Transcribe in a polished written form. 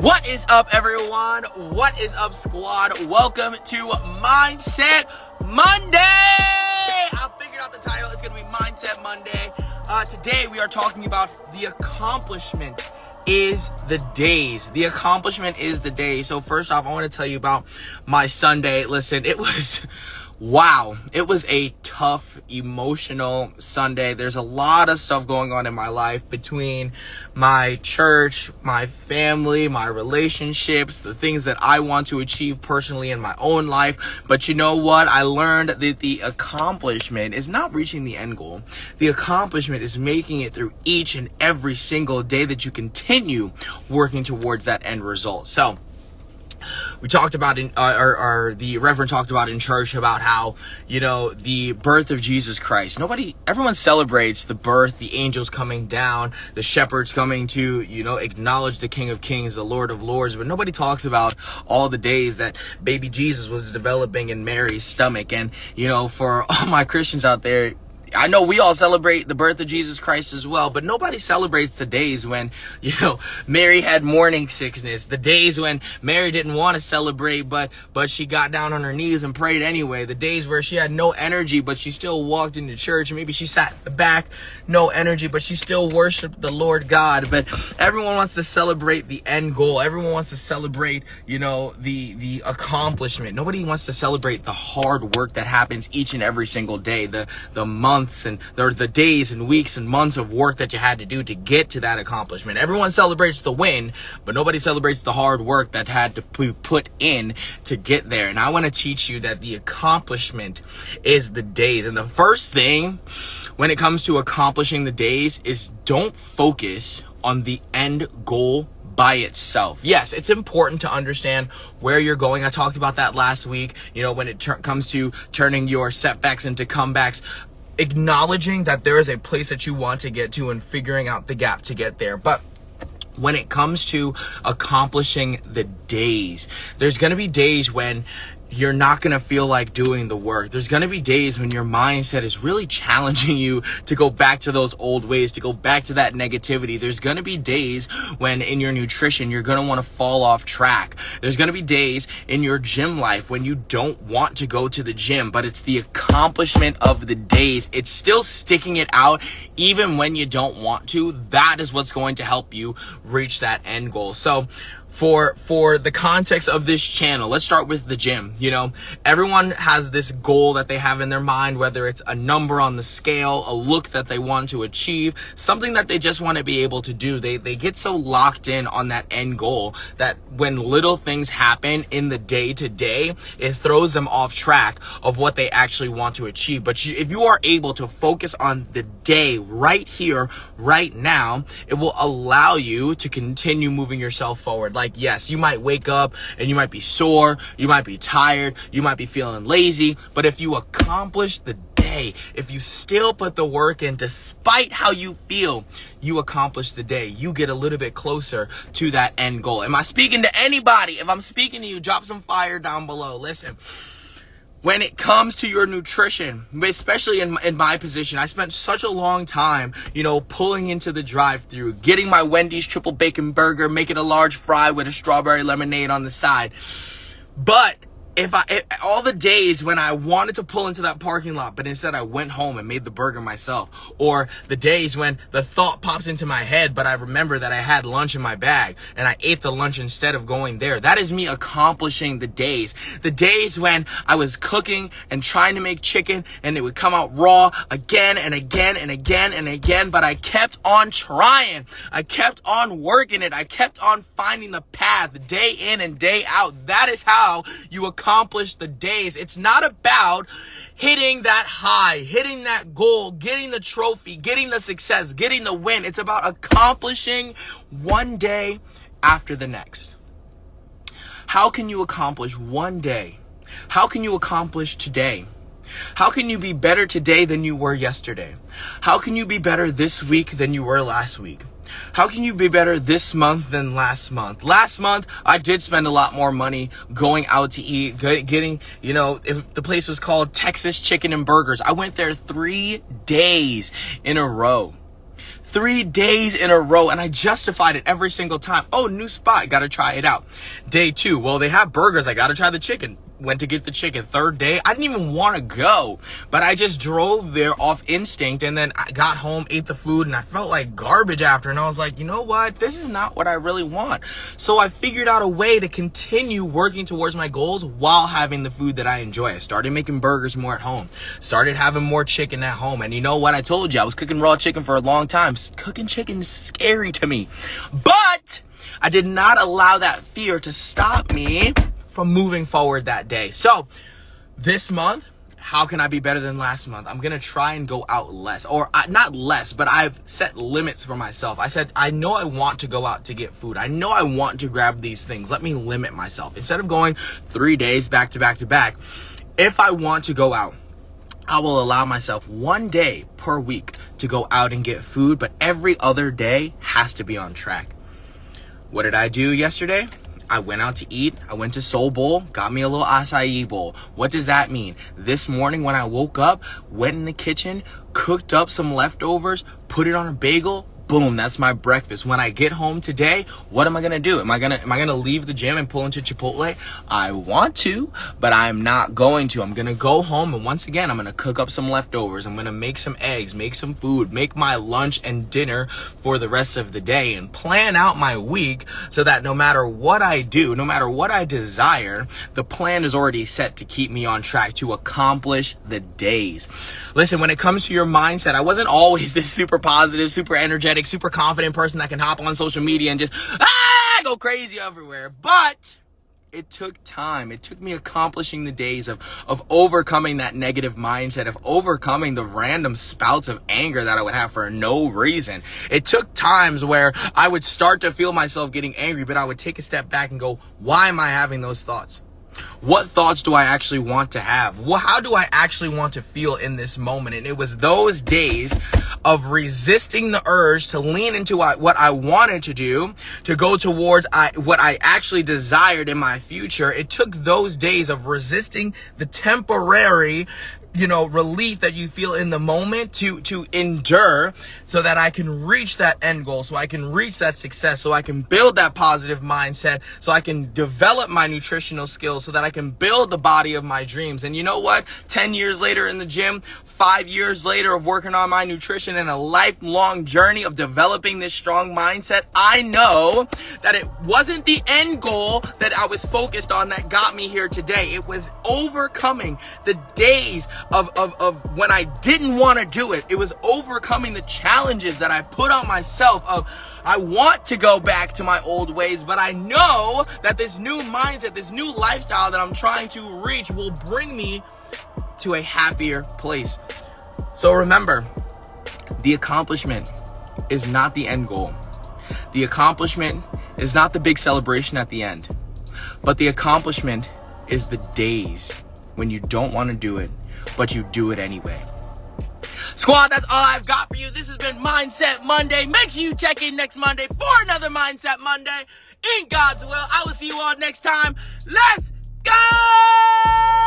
What is up, everyone? What is up, squad? Welcome to Mindset Monday. I figured out the title. It's going to be Mindset Monday. Today, we are talking about the accomplishment is the days. The accomplishment is the day. So first off, I want to tell you about my Sunday. Listen, it was... Wow, it was a tough, emotional Sunday. There's a lot of stuff going on in my life between my church, my family, my relationships, the things that I want to achieve personally in my own life. But you know what? I learned that the accomplishment is not reaching the end goal. The accomplishment is making it through each and every single day that you continue working towards that end result. So, we talked about the Reverend talked about in church about how, the birth of Jesus Christ. Everyone celebrates the birth, the angels coming down, the shepherds coming to, acknowledge the King of Kings, the Lord of Lords. But nobody talks about all the days that baby Jesus was developing in Mary's stomach. And, for all my Christians out there, I know we all celebrate the birth of Jesus Christ as well, but nobody celebrates the days when, Mary had morning sickness, the days when Mary didn't want to celebrate, but she got down on her knees and prayed anyway, the days where she had no energy, but she still walked into church. Maybe she sat in the back, no energy, but she still worshiped the Lord God. But everyone wants to celebrate the end goal. Everyone wants to celebrate, the accomplishment. Nobody wants to celebrate the hard work that happens each and every single day, the months and the days and weeks and months of work that you had to do to get to that accomplishment. Everyone celebrates the win, but nobody celebrates the hard work that had to be put in to get there. And I want to teach you that the accomplishment is the days. And the first thing when it comes to accomplishing the days is don't focus on the end goal by itself. Yes, it's important to understand where you're going. I talked about that last week, when it comes to turning your setbacks into comebacks, acknowledging that there is a place that you want to get to and figuring out the gap to get there. But when it comes to accomplishing the days, there's going to be days when you're not going to feel like doing the work. There's going to be days when your mindset is really challenging you to go back to those old ways, to go back to that negativity. There's going to be days when in your nutrition, you're going to want to fall off track. There's going to be days in your gym life when you don't want to go to the gym, but it's the accomplishment of the days. It's still sticking it out even when you don't want to. That is what's going to help you reach that end goal. So, for the context of this channel, let's start with the gym. Everyone has this goal that they have in their mind, whether it's a number on the scale, a look that they want to achieve, something that they just want to be able to do. They get so locked in on that end goal that when little things happen in the day to day, it throws them off track of what they actually want to achieve. But if you are able to focus on the day right here, right now, it will allow you to continue moving yourself forward. Yes, you might wake up and you might be sore, you might be tired, you might be feeling lazy, but if you accomplish the day, if you still put the work in despite how you feel, you accomplish the day. You get a little bit closer to that end goal. Am I speaking to anybody? If I'm speaking to you, drop some fire down below. Listen. When it comes to your nutrition, especially in my position, I spent such a long time, pulling into the drive-thru, getting my Wendy's triple bacon burger, making a large fry with a strawberry lemonade on the side. But all the days when I wanted to pull into that parking lot, but instead I went home and made the burger myself, or the days when the thought popped into my head, but I remember that I had lunch in my bag and I ate the lunch instead of going there. That is me accomplishing the days. The days when I was cooking and trying to make chicken and it would come out raw again and again and again and again, but I kept on trying. I kept on working it. I kept on finding the path day in and day out. That is how you accomplish the days. It's not about hitting that high, hitting that goal, getting the trophy, getting the success, getting the win. It's about accomplishing one day after the next. How can you accomplish one day? How can you accomplish today? How can you be better today than you were yesterday? How can you be better this week than you were last week? How can you be better this month than last month? Last month, I did spend a lot more money going out to eat, getting, if the place was called Texas Chicken and Burgers. I went there 3 days in a row. 3 days in a row, and I justified it every single time. Oh, new spot, gotta try it out. Day 2, well, they have burgers, I gotta try the chicken. Went to get the chicken. 3rd day, I didn't even want to go, but I just drove there off instinct, and then I got home, ate the food, and I felt like garbage after, and I was like, you know what? This is not what I really want. So I figured out a way to continue working towards my goals while having the food that I enjoy. I started making burgers more at home, started having more chicken at home, and you know what? I told you, I was cooking raw chicken for a long time. Cooking chicken is scary to me, but I did not allow that fear to stop me from moving forward that day. So this month, how can I be better than last month? I'm gonna try and go out less, or not less, but I've set limits for myself. I said, I know I want to go out to get food. I know I want to grab these things. Let me limit myself. Instead of going 3 days back to back to back, if I want to go out, I will allow myself 1 day per week to go out and get food, but every other day has to be on track. What did I do yesterday? I went out to eat. I went to Soul Bowl, got me a little acai bowl. What does that mean? This morning when I woke up, went in the kitchen, cooked up some leftovers, put it on a bagel. Boom, that's my breakfast. When I get home today, what am I gonna do? Am I gonna leave the gym and pull into Chipotle? I want to, but I'm not going to. I'm gonna go home, and once again, I'm gonna cook up some leftovers. I'm gonna make some eggs, make some food, make my lunch and dinner for the rest of the day, and plan out my week so that no matter what I do, no matter what I desire, the plan is already set to keep me on track to accomplish the days. Listen, when it comes to your mindset, I wasn't always this super positive, super energetic, super confident person that can hop on social media and just go crazy everywhere. But it took time. It took me accomplishing the days of overcoming that negative mindset, of overcoming the random spouts of anger that I would have for no reason. It took times where I would start to feel myself getting angry, but I would take a step back and go, why am I having those thoughts? What thoughts do I actually want to have? Well, how do I actually want to feel in this moment? And it was those days of resisting the urge to lean into what I wanted to do, to go towards what I actually desired in my future. It took those days of resisting the temporary relief that you feel in the moment to endure so that I can reach that end goal, so I can reach that success, so I can build that positive mindset, so I can develop my nutritional skills, so that I can build the body of my dreams. And you know what? 10 years later in the gym, 5 years later of working on my nutrition, and a lifelong journey of developing this strong mindset, I know that it wasn't the end goal that I was focused on that got me here today. It was overcoming the days of when I didn't want to do it. It was overcoming the challenges that I put on myself of, I want to go back to my old ways, but I know that this new mindset, this new lifestyle that I'm trying to reach will bring me to a happier place. So remember, the accomplishment is not the end goal. The accomplishment is not the big celebration at the end, but the accomplishment is the days when you don't want to do it, but you do it anyway. Squad, that's all I've got for you. This has been Mindset Monday. Make sure you check in next Monday for another Mindset Monday. In God's will, I will see you all next time. Let's go!